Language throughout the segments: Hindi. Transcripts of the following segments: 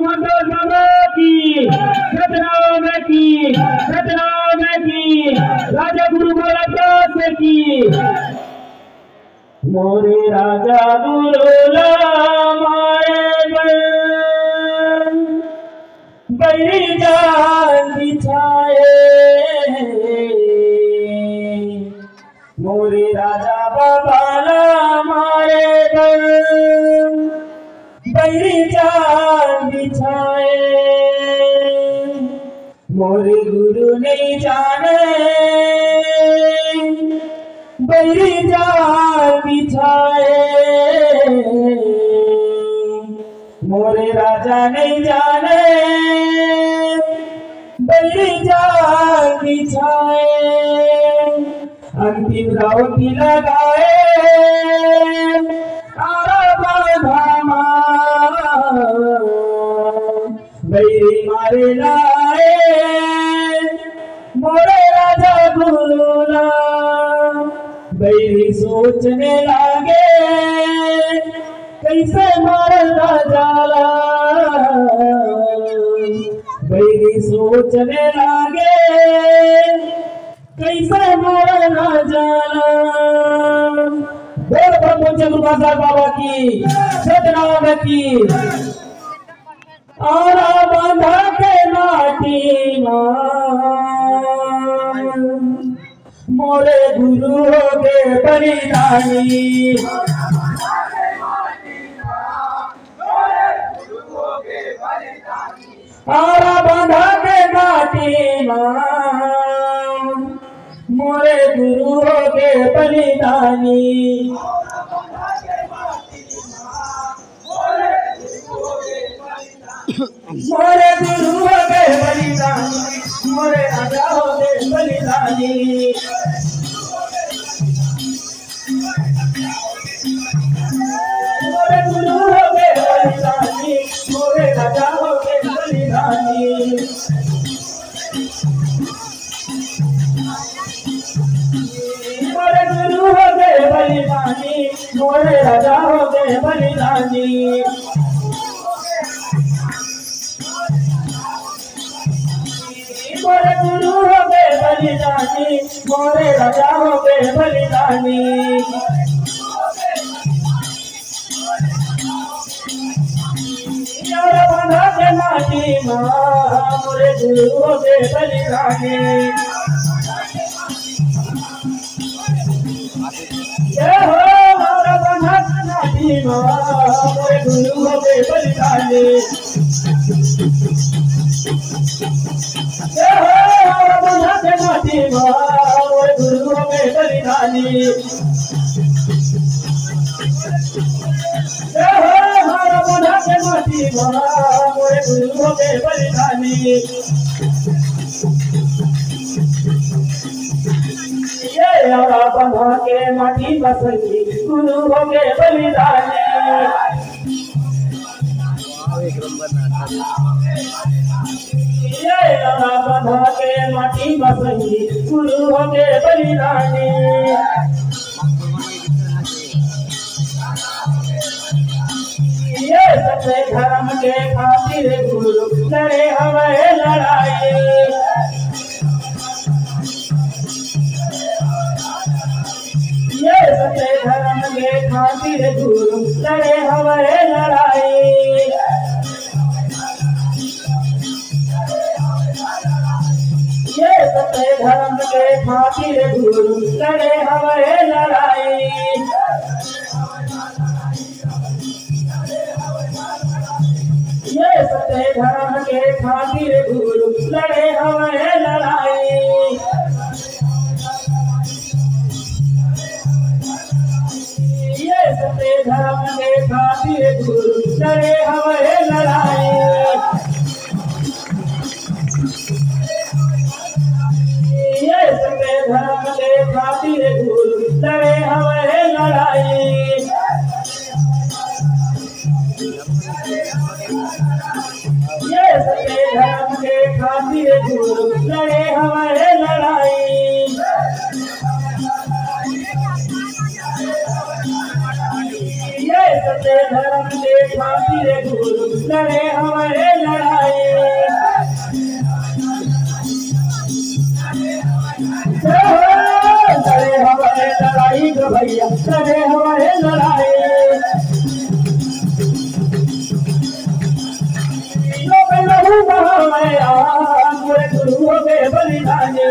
मंडल बाबा की सतनाम की राजा गुरु गोरखदास की मोरे राजा गुरु मारे बैरी जान बिछाए मोरे राजा बाबा मारे बैरी जान बिछाए मोरे गुरु नहीं जाने बैरी जान बिछाए मोरे राजा नहीं जाने बैरी जान बिछाए अंतिम रावती लगाए धामा बैरी मारे लाए मोरे राजा गुरुला बैरी सोचने लागे कैसे मारना जाला बैरी सोचने लागे कैसे मारना जाला बोल पहुंचे गुरुदास बाबा की सतनाम की और बांधा के माटी मोरे गुरु हो गए बलिदानी और बांधा के माटी मोरे गुरु हो गए बलिदानी मोरे गुरु हो गए बलिदानी मोरे राजा हो गए बलिदानी मोरे गुरु हो गए बलिदानी मोरे राजा हो गए बलिदानी मोरे गुरु हो गए बलिदानी मोरे राजा हो गए बलिदानी मोरे गुरु हो गए बलिदानी मोरे राजा हो गए बलिदानी और बंधा के माटी मोरे गुरु हो गए बलिदानी जय हो मोरा बंधा के माटी मोरे गुरु हो गए बलिदानी जय हो मोरा बंधा के माटी मोरे गुरु हो गए बलिदानी जय हो मोरा बंधा के माटी मोरे गुरु हो गए बलिदानी ये और बंधा के माटी बसंगी गुरु हो गए बलिदानी ये बंधा के माटी बसंगी गुरु हो गए बलिदानी ये सच्चे धर्म के खातिर गुरु लड़े हमें लड़ाई ये सच्चे धर्म के खातिर गुरु लड़े हमें लड़ाई ये सच्चे धर्म के खातिर गुरु लड़े हमें लड़ाई ये सच्चे धर्म के खातिर गुरु लड़े हमें लड़ाई ये सच्चे धर्म के खातिर गुरु लड़े हमें लड़ाई ये सच्चे धर्म के खातिर गुरु लड़े हमें लड़ाई ये सच्चे धर्म के खातिर गुरु लड़े हमें लड़ाई ये से धर्म के खातिर गुरु लड़े हमारे लड़ाई लड़े हमारे लड़ाई गो भैया लड़े हमारे लड़ाई लहू बहाया मोरे गुरुओं के बलिदानी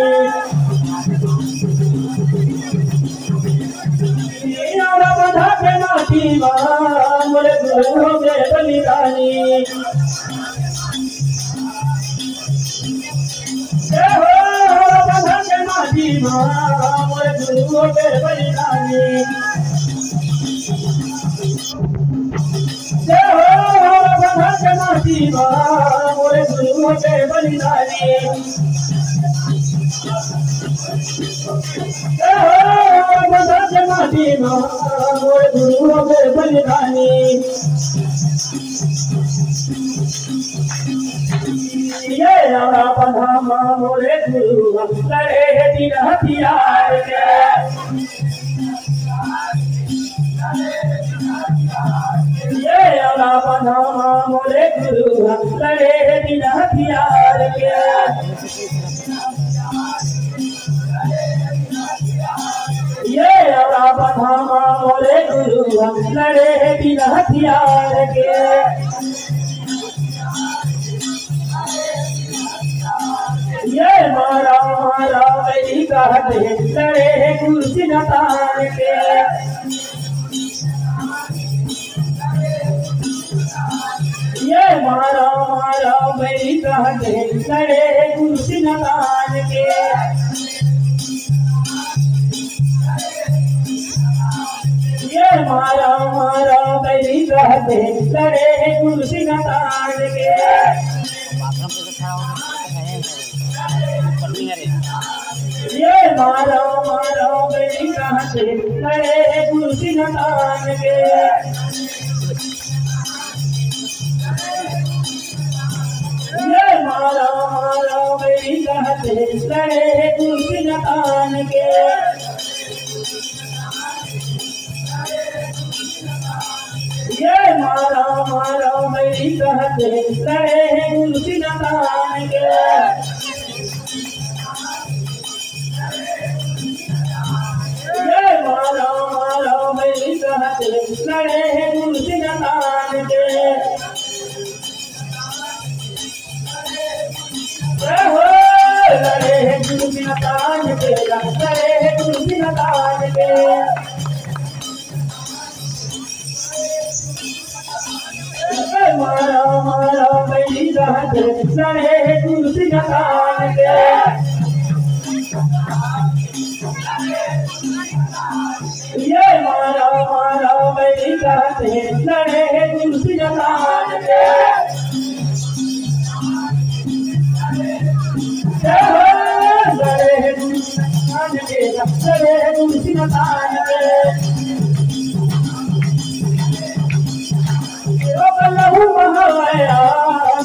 बधा के माटी मोरे गुरुओं के बलिदानी बधा के माटी मोरे गुरुओं के बलिदानी बधा के माटी मोरे गुरुओं के बलिदानी बधा के माटी मोरे गुरुओं के बलिदानी ये बधा मोरे गुरु लड़े दिन हथियार के ये बधा मोरे गुरु लड़े दिन हथियार के ये बधा मोरे गुरु लड़े दिन हथियार के ये मारा मारा मेरी कहते लड़े कुर्सी नतान के ये मारा मारा मेरी कहते लड़े कुर्सी नतान के ये मारा मारा मेरी कहते लड़े कुर्सी नतान के ये मारा मारा मेरी कहते लड़े कुर्सी नतान के ये मारा मारा मेरी कहते लड़े कुर्सी नतान के ये मारा मारा मेरी कहते लड़े कुर्सी नतान के ये मारा मारा मेरी कहते लड़े कुर्सी नतान के लड़े कुर्सी नतान के लड़े कुर्सी नतान के मारा मारा मेरी कहते लड़े कुर्सी नतान के ये मारा मारा मेरी कहते लड़े कुर्सी नतान के लड़े कुर्सी नतान के लहू बहाया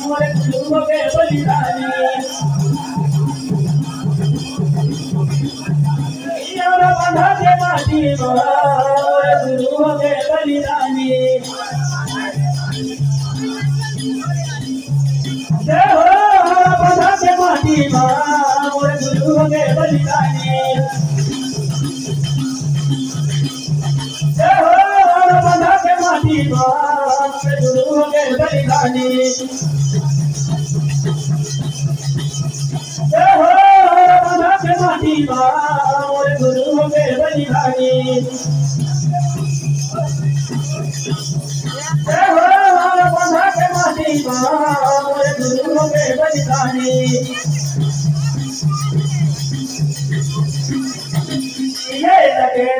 मोरे गुरुओं के बलिदानी बधा के माटी मोरे गुरुओं के बलिदानी बधा के माटी मोरे गुरुओं के बलिदानी बधा के माटी मोरे गुरुओं के बलिदानी बधा के माटी मोरे गुरुओं के बलिदानी बधा के माटी मोरे गुरुओं के बलिदानी ये लगे